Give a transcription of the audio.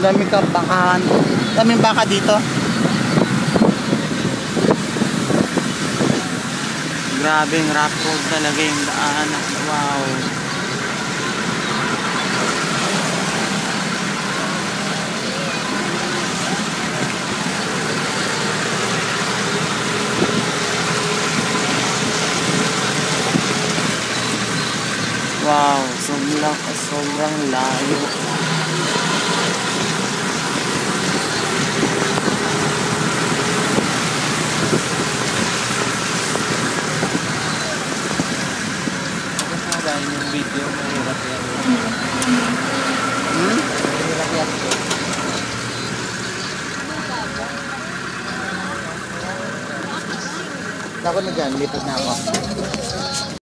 Dami kang bakahan. Daming baka dito. Grabing rough road talaga yung daan. Wow. Wow, sobrang layo. Yung video mahirap yan. Mahirap yan. Ako na dyan, lipad na ako.